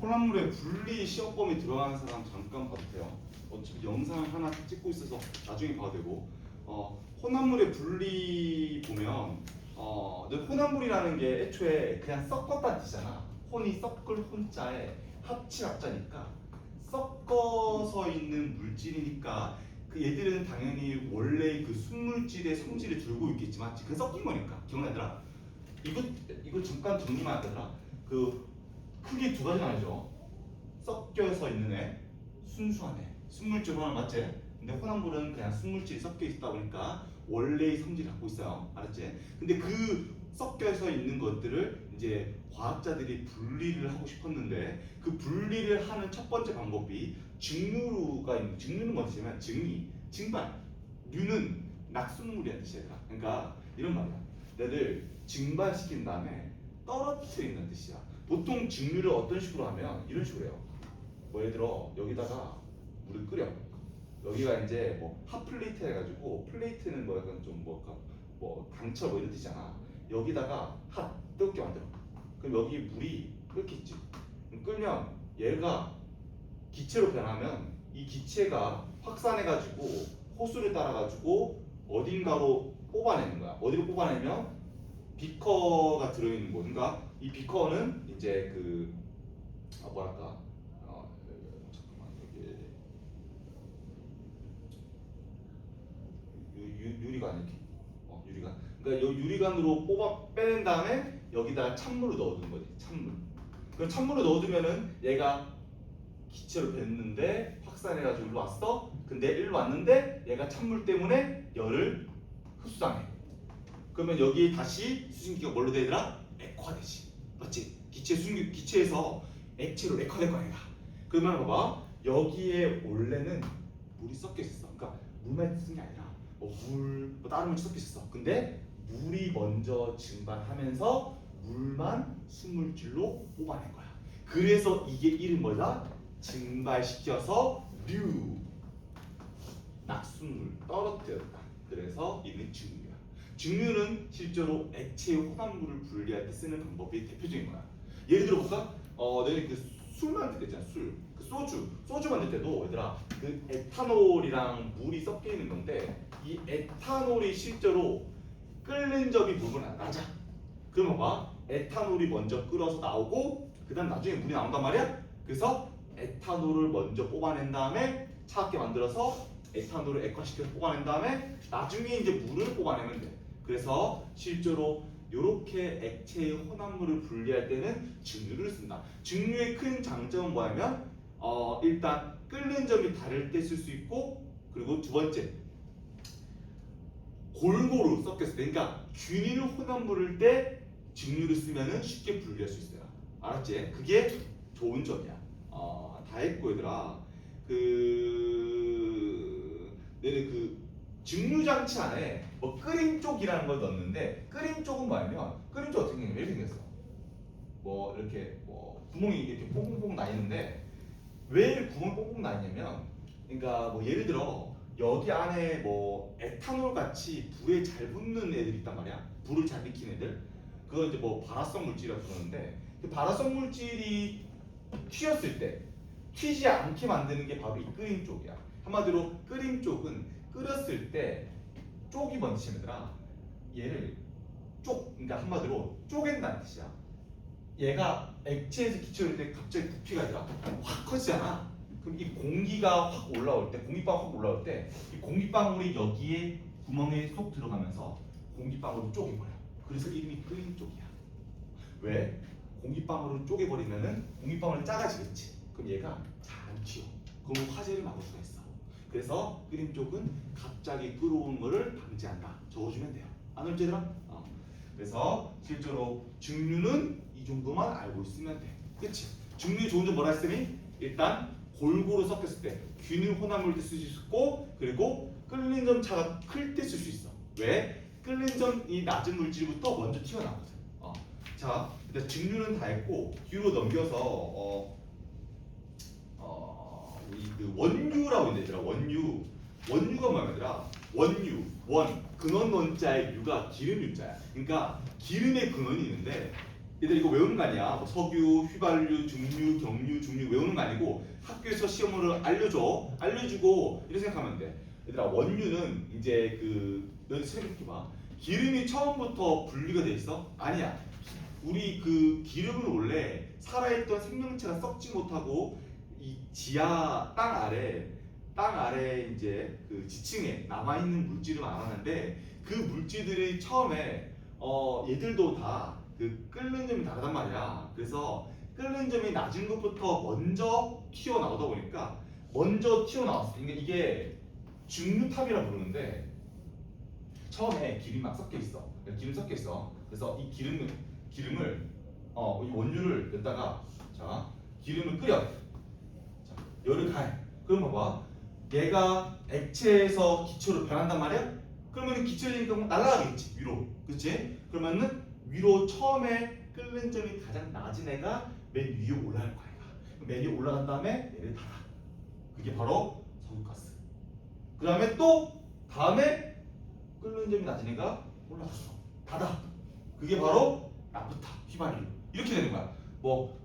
혼합물의 분리 시험범위 들어가는 사람 잠깐 봐도 돼요. 어차피 영상 하나 찍고 있어서 나중에 봐도 되고. 혼합물의 분리 보면 근데 혼합물이라는 게 애초에 그냥 섞었다는 뜻이잖아. 혼이 섞을 혼자에 합칠 합자니까 섞어서 있는 물질이니까 그 얘들은 당연히 원래 그 순물질의 성질을 들고 있겠지만 그 섞인 거니까 기억나더라. 이거 잠깐 정리만 하더라. 그 크게 두 가지 나뉘죠. 섞여서 있는 애, 순수한 애. 순물질 혼합 맞지? 근데 혼합물은 그냥 순물질이 섞여 있다 보니까 원래의 성질을 갖고 있어요. 알았지? 근데 그 섞여서 있는 것들을 이제 과학자들이 분리를 하고 싶었는데 그 분리를 하는 첫 번째 방법이 증류가 있는 증류는 뭐냐면 증이, 증발, 류는 낙순물이라는 뜻이야. 그러니까 이런 말이야. 얘를 증발시킨 다음에 떨어뜨린다는 뜻이야. 보통 증류를 어떤 식으로 하면 이런 식으로 해요. 뭐 예를 들어 여기다가 물을 끓여. 여기가 이제 뭐 핫플레이트 해가지고 플레이트는 뭐 약간 좀 뭐 강철 뭐 이런 뜻이잖아. 여기다가 핫 뜨겁게 만들어. 그럼 여기 물이 끓겠지. 끓면 얘가 기체로 변하면 이 기체가 확산해가지고 호수를 따라가지고 어딘가로 뽑아내는 거야. 어디로 뽑아내면 비커가 들어있는 곳. 그러니까 이 비커는 이제 그 뭐랄까 잠깐만 여기 유리관 이렇게 유리관. 그러니까 이 유리관으로 뽑아 빼낸 다음에 여기다가 찬물을 넣어두는 거지. 찬물. 그럼 찬물을 넣어두면은 얘가 기체로 됐는데 확산해가지고 일로 왔어. 근데 일로 왔는데 얘가 찬물 때문에 열을 흡수하네. 그러면 여기 다시 수증기가 뭘로 되더라? 액화되지. 맞지? 기체에서 액체로 액화될 거 아니야. 그러면 봐봐. 여기에 원래는 물이 섞여 있었어. 그러니까 물만 쓴 게 아니라 다른 물이 섞여 있었어. 근데 물이 먼저 증발하면서 물만 순물질로 뽑아낸 거야. 그래서 이게 이름 뭐다? 증발시켜서 낙순물 떨어뜨렸다. 그래서 이름이 증류야. 증류는 실제로 액체의 혼합물을 분리할 때 쓰는 방법이 대표적인 거야. 예를 들어 볼까? 내가 그 술 만들 때 있잖아. 그 소주 만들 때도 얘들아 그 에탄올이랑 물이 섞여 있는 건데 이 에탄올이 실제로 끓는 점이 물보다 낮아. 그러면 봐. 에탄올이 먼저 끓어서 나오고 그다음 나중에 물이 나온단 말이야. 그래서 에탄올을 먼저 뽑아낸 다음에 차갑게 만들어서 에탄올을 액화시켜서 뽑아낸 다음에 나중에 이제 물을 뽑아내면 돼. 그래서 실제로 이렇게 액체의 혼합물을 분리할 때는 증류를 쓴다. 증류의 큰 장점은 뭐냐면 일단 끓는 점이 다를 때 쓸 수 있고 그리고 두 번째 골고루 섞였을 때 그러니까 균일 혼합물일 때 증류를 쓰면은 쉽게 분리할 수 있어요. 알았지? 그게 좋은 점이야. 다 했고 얘들아 내는 그 증류 장치 안에 뭐 끓임 쪽이라는 걸 넣었는데 끓임 쪽은 뭐냐면 끓임 쪽 어떻게 생겼냐? 왜 생겼어? 뭐 이렇게 뭐 구멍이 이렇게 뽕뽕뽕 나 있는데 왜 구멍이 뽕뽕 나 있냐면 그러니까 뭐 예를 들어 여기 안에 뭐 에탄올 같이 불에 잘 붙는 애들이 있단 말이야. 불을 잘 익힌 애들. 그건 이제 뭐 발화성 물질이라고 그러는데 그 발화성 물질이 튀었을 때 튀지 않게 만드는 게 바로 이 끓임 쪽이야. 한마디로 끓임 쪽은 끓였을 때 쪽이 뭔 뜻이냐면 얘를 그러니까 한마디로 쪼갠다는 뜻이야. 얘가 액체에서 기체일 때 갑자기 부피가 아니라 확 커지잖아. 그럼 이 공기가 확 올라올 때, 공기방울 확 올라올 때 이 공기방울이 여기에 구멍에 쏙 들어가면서 공기방울을 쪼개버려. 그래서 이름이 끓임 쪽이야. 왜? 공기방울을 쪼개버리면은 공기방울이 작아지겠지. 그럼 얘가 잘 안 튀어. 그럼 화재를 막을 수가 있어. 그래서 끓임 쪽은 갑자기 끓어오는 거를 방지한다. 적어주면 돼요. 안 올지 얘들아? 그래서 실제로 증류는 이 정도만 알고 있으면 돼. 그치? 증류의 좋은 점 뭐라 했으니? 일단 골고루 섞였을 때 균일 혼합물 때 쓸 수 있고 그리고 끓는 점 차가 클 때 쓸 수 있어. 왜? 끓는 점이 낮은 물질부터 먼저 튀어나오거든. 자, 일단 증류는 다 했고 뒤로 넘겨서 우리 그 원유라고 있는 얘들아. 원유가 뭐냐면 원유, 근원 원자의 유가 기름 유자야. 그러니까 기름의 근원이 있는데 얘들 이거 외우는 거 아니야. 뭐 석유, 휘발유, 중류, 경유, 중류 외우는 거 아니고 학교에서 시험으로 알려주고 이렇게 생각하면 돼. 얘들아 원유는 이제 너 생각해봐. 기름이 처음부터 분리가 돼 있어? 아니야. 우리 그 기름은 원래 살아있던 생명체가 썩지 못하고 이 지하 땅 아래 이제 그 지층에 남아 있는 물질을 말하는데 그 물질들이 처음에 얘들도 다 그 끓는 점이 다르단 말이야. 그래서 끓는 점이 낮은 것부터 먼저 튀어나오다 보니까 먼저 튀어나왔어. 그러니까 이게 중류탑이라 부르는데 처음에 기름이 막 섞여 있어. 기름 섞여 있어. 그래서 이 기름을 이 원유를 넣다가 자 기름을 끓여. 자, 열을 가해. 그럼 봐봐. 얘가 액체에서 기초로 변한단 말이야? 그러면 기초되니까 날아가겠지 위로. 그렇지? 그러면은 위로 처음에 끓는 점이 가장 낮은 애가 맨 위에 올라갈 거야. 맨 위에 올라간 다음에 얘를 닫아. 그게 바로 석유가스. 그 다음에 또 다음에 끓는 점이 낮은 애가 올라갔어. 닫아. 그게 바로 나프타, 휘발유. 이렇게 되는 거야. 뭐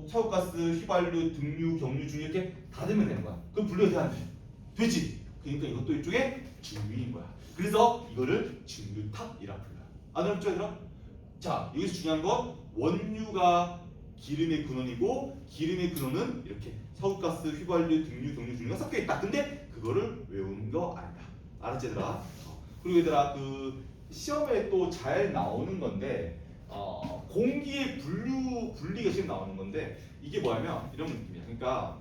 석유가스, 휘발유, 등유, 경유, 중유 이렇게 닫으면 되는 거야. 그럼 분류가 돼 안 돼? 되지. 그러니까 이것도 일종의 중유인 거야. 그래서 이거를 중유탑이라 불러요. 안 어렵죠, 얘들아? 자, 여기서 중요한 건 원유가 기름의 근원이고 기름의 근원은 이렇게 석유가스, 휘발유, 등유, 경유, 중유가 섞여 있다. 근데 그거를 외우는 거 아니다. 알았지, 얘들아? 그리고 얘들아 그 시험에 또 잘 나오는 건데 공기의 분리가 지금 나오는 건데 이게 뭐냐면 이런 느낌이야. 그러니까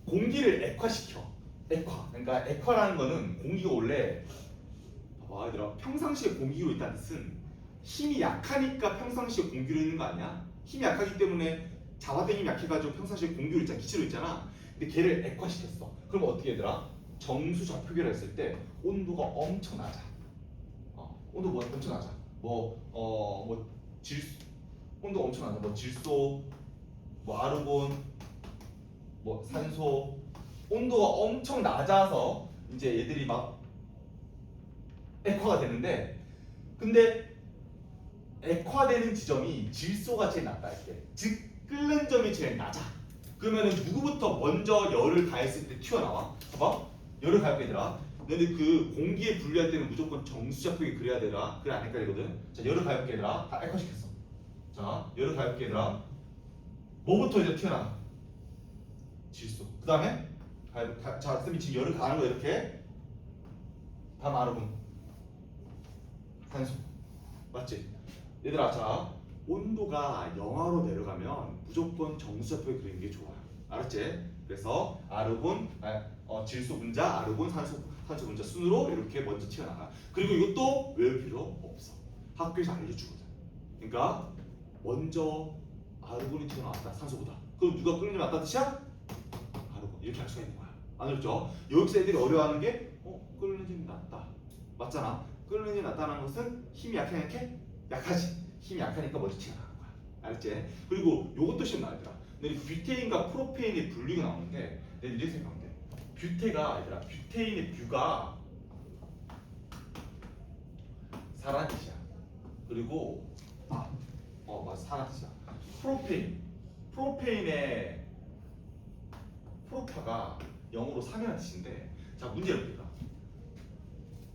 공기를 액화시켜. 그러니까 액화라는 거는 공기가 원래 봐봐 얘들아 평상시에 공기로 있다는 뜻은 힘이 약하니까 평상시에 공기로 있는 거 아니야? 힘이 약하기 때문에 자화된 힘이 약해가지고 평상시에 공기로 있잖아. 기체로 있잖아. 근데 걔를 액화시켰어. 그럼 어떻게 얘들아? 정수 좌표계를 했을 때 온도가 엄청 낮아. 온도가 엄청 낮아. 온도가 엄청 낮아. 뭐 질소, 뭐 아르곤, 뭐 산소 온도가 엄청 낮아서 이제 얘들이 막 액화가 되는데 근데 액화되는 지점이 질소가 제일 낮다 이렇게. 즉 끓는 점이 제일 낮아. 그러면은 누구부터 먼저 열을 가했을 때 튀어나와? 봐봐. 열을 가할게 얘들아. 근데 그 공기에 분리할 때는 무조건 정수좌표기 그래야 되라. 그래 안 헷갈리거든. 자 열을 가할게 얘들아. 다 액화시켰어. 자 열을 가할게 얘들아. 뭐부터 이제 튀어나와? 질소. 그 다음에 자 쌤이 지금 열을 가하는 거 이렇게. 다음 아르곤. 산소. 맞지? 얘들아 자 온도가 영하로 내려가면 무조건 정수좌표에 그리는 게 좋아요. 알았지? 그래서 질소 분자, 아르곤, 산소 분자 순으로 이렇게 먼저 튀어나가. 그리고 이것도 외울 필요 없어. 학교에서 알려주거든. 그러니까 먼저 아르곤이 튀어나왔다 산소보다. 그럼 누가 끓는 게 낫다는 뜻이야? 아르곤. 이렇게 할 수가 있는 거야. 안 어렵죠? 여기서 애들이 어려워하는 게 끓는 점이 낫다. 맞잖아. 끓는 점이 낫다는 것은 힘이 약해? 약하지. 힘이 약하니까 먼저 튀어나가는 거야. 알았지? 그리고 요것도 시험 나왔더라. 근데 뷰테인과 프로페인의 분리가 나오는데 내가 이렇게 생각하면 돼. 뷰테인의 뷰가 사라는 뜻이야. 그리고 맞아 사라는 뜻이야. 프로페인의 프로파가 영어로 3이라는 뜻인데 자 문제를 볼까?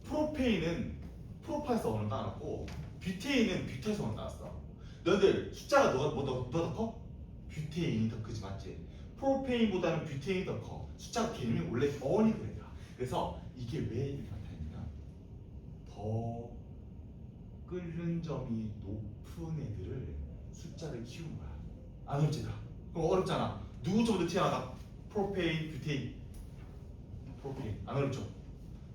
프로페인은 프로파에서 오는 따왔고 뷰테인은 뷰타에서 오는 따왔어. 너희들 숫자가 뭐가 더 커? 뷰테인이 더 크지 맞지? 프로페인보다는 뷰테인이 더 커. 숫자 개념이 원래 어원이 그래요. 그래서 이게 왜 이렇게 나타나냐면 더 끓는 점이 높은 애들을 숫자를 키운 거야. 안 어렵지다. 그럼 어렵잖아. 누구부터 튀어나가? 프로페인, 뷰테인. 프로페인 안 어렵죠?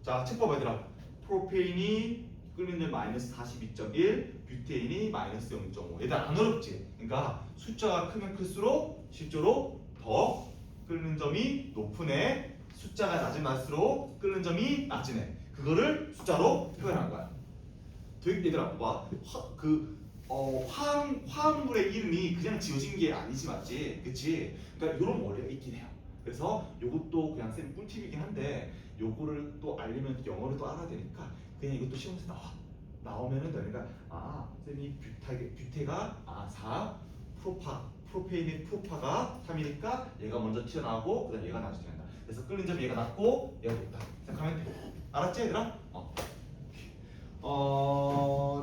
자 책 봐봐 얘들아. 프로페인이 끓는 점 마이너스 42.1, 뷰테인이 마이너스 0.5. 얘들 안 어렵지? 그러니까 숫자가 크면 클수록 실제로 더 끓는 점이 높은 애, 숫자가 낮으면 낮을수록 끓는 점이 낮은 애. 그거를 숫자로 표현한 거야. 얘들아 봐봐. 화학물의 이름이 그냥 지어진 게 아니지 맞지? 그치? 그러니까 이런 원리가 있긴 해요. 그래서 요것도 그냥 쌤 꿀팁이긴 한데 요거를 또 알려면 영어를 또 알아야 되니까 그냥 이것도 시험에서 나와. 나오면은 너네가 쌤이 뷰테가 4, 프로페인의 프로파가 3이니까 얘가 먼저 튀어나오고 그다음 얘가 나중에 튀어나온다. 그래서 끓는 점이 얘가 낮고 얘가 높다 생각하면 돼. 알았지 얘들아?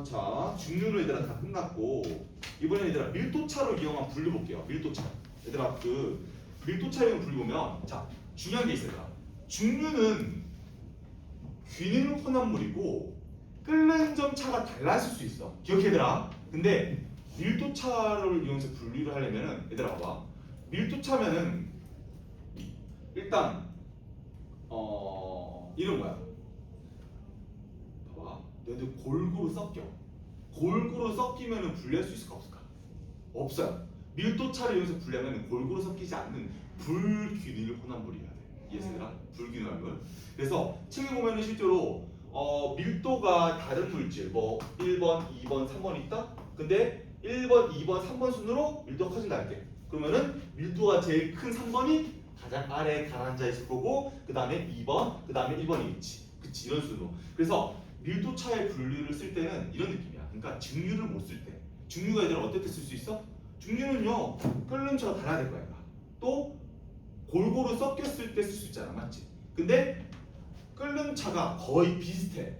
자 중류는 얘들아 다 끝났고 이번에 얘들아 밀도차로 이용한 분류 볼게요. 밀도차. 얘들아 그 밀도차 이용 분류 보면 자 중요한 게 있어요. 중류는 균일 혼합물이고 끓는 점 차가 달랐을 수 있어. 기억해 얘들아. 근데 밀도차를 이용해서 분류를 하려면은 얘들아 봐봐. 밀도차면은 일단 이런 거야. 봐봐. 너희들 골고루 섞여. 골고루 섞이면은 분리할 수 있을까 없을까? 없어요. 밀도차를 이용해서 분리하면 골고루 섞이지 않는 불균일 혼합물이어야 돼. 이해했어요? 불균일 혼합물. 그래서 책에 보면은 실제로 밀도가 다른 물질 뭐 1번, 2번, 3번 있다? 근데 1번, 2번, 3번 순으로 밀도가 커진다 할게. 그러면은 밀도가 제일 큰 3번이 가장 아래에 가라앉아 있을 거고 그 다음에 2번, 그 다음에 1번이겠지. 그치 이런 순으로. 그래서 밀도차의 분류를 쓸 때는 이런 느낌이야. 그러니까 증류를 못 쓸 때. 증류가 얘들아 어떨 때 쓸 수 있어? 증류는요 끓는 차가 달아야 될 거야. 또 골고루 섞였을 때 쓸 수 있잖아. 맞지? 근데 끓는 차가 거의 비슷해.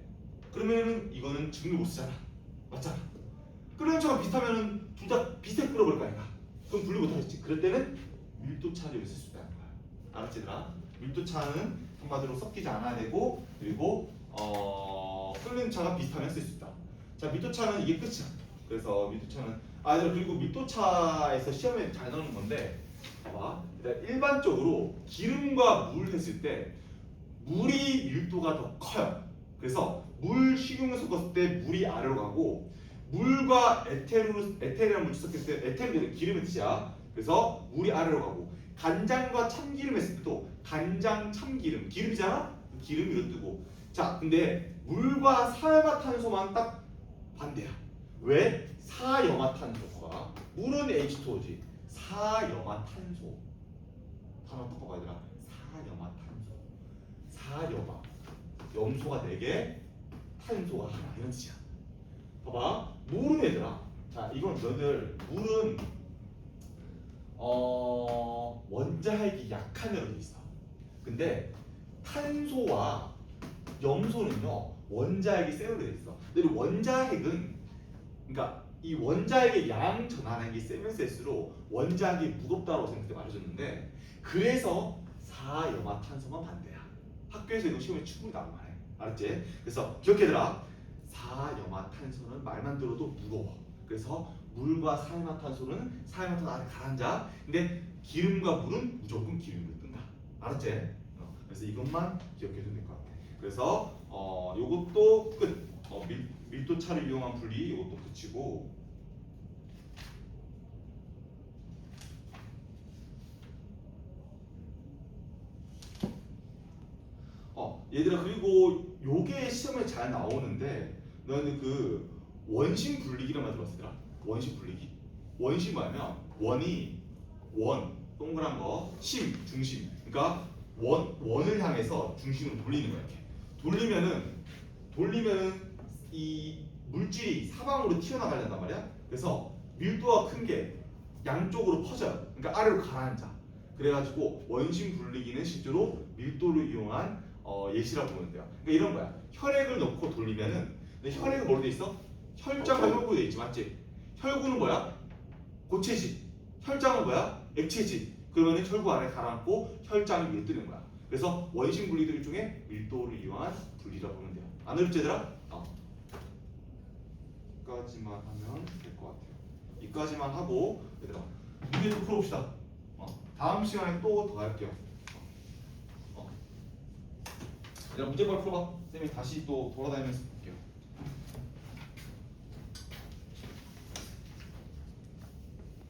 그러면은 이거는 증류 못 쓰잖아. 맞잖아. 끓는 차가 비슷하면은 둘 다 비슷하게 끓어볼 거 아닌가? 그럼 분류 못 하겠지. 그럴 때는 밀도차를 쓸 수 있다는 거야. 알았지, 얘들아? 밀도차는 한마디로 섞이지 않아야 되고 그리고 끓는 차가 비슷하면 쓸 수 있다. 자, 밀도차는 이게 끝이야. 그래서 밀도차는 얘들아 그리고 밀도차에서 시험에 잘 나오는 건데 봐봐. 일반적으로 기름과 물 했을 때 물이 밀도가 더 커요. 그래서 물 식용유 섞었을 때 물이 아래로 가고 물과 에테르라는 물질 섞였을 때 에테르는 기름의 뜻이야. 그래서 물이 아래로 가고 간장과 참기름 했을 때도 간장, 참기름 기름이잖아. 기름 위로 뜨고 자 근데 물과 사열화탄소만 딱 반대야. 왜? 사염화탄소가 물은 H2O지. 사염화탄소 단어 바꿔봐 얘들아. 사염화탄소 사염화 염소가 4개 탄소가 하나 이런 뜻이야. 봐봐 물은 얘들아 자 이건 너희들 물은 원자핵이 약한 애로 돼 있어. 근데 탄소와 염소는요 원자핵이 센 애로 돼 있어. 근데 원자핵은 그러니까 이 원자핵의 양 전환하기 세면 셀수록 원자핵이 무겁다고 생각해 말해줬는데 그래서 사염화탄소만 반대야. 학교에서 이거 시험에 충분히 나온 거야. 알았지? 그래서 기억해들아. 사염화탄소는 말만 들어도 무거워. 그래서 물과 사염화탄소는 사염화탄소 안에 가라앉아. 근데 기름과 물은 무조건 기름으로 뜬다. 알았지? 그래서 이것만 기억해두면 될 것 같아. 그래서 요것도 끝. 밀도차를 이용한 분리 이것도 끝이고. 얘들아 그리고 요게 시험에 잘 나오는데 너는 그 원심 분리기란 말 들었으더라? 원심 분리기. 원심 뭐냐면 원 동그란 거 심 중심. 그러니까 원을 향해서 중심으로 돌리는 거야. 이렇게 돌리면은 이 물질이 사방으로 튀어나가려단 말이야. 그래서 밀도가 큰 게 양쪽으로 퍼져요. 그러니까 아래로 가라앉아. 그래가지고 원심 분리기는 실제로 밀도를 이용한 예시라고 보면 돼요. 그러니까 이런 거야. 혈액을 넣고 돌리면은 근데 혈액은 뭐로 돼 있어? 혈장과 혈구로 돼 있지, 맞지? 혈구는 뭐야? 고체지. 혈장은 뭐야? 액체지. 그러면은 혈구 안에 가라앉고 혈장이 위로 뜨는 거야. 그래서 원심 분리들 중에 밀도를 이용한 분리라고 보면 돼요. 안 어렵지 얘들아? 여기까지만 하면 될 것 같아요. 여기까지만 하고 얘들아 문제 좀 풀어봅시다. 다음 시간에 또 더 할게요. 얘들아 문제 bar 풀어봐. 쌤이 다시 또 돌아다니면서 볼게요.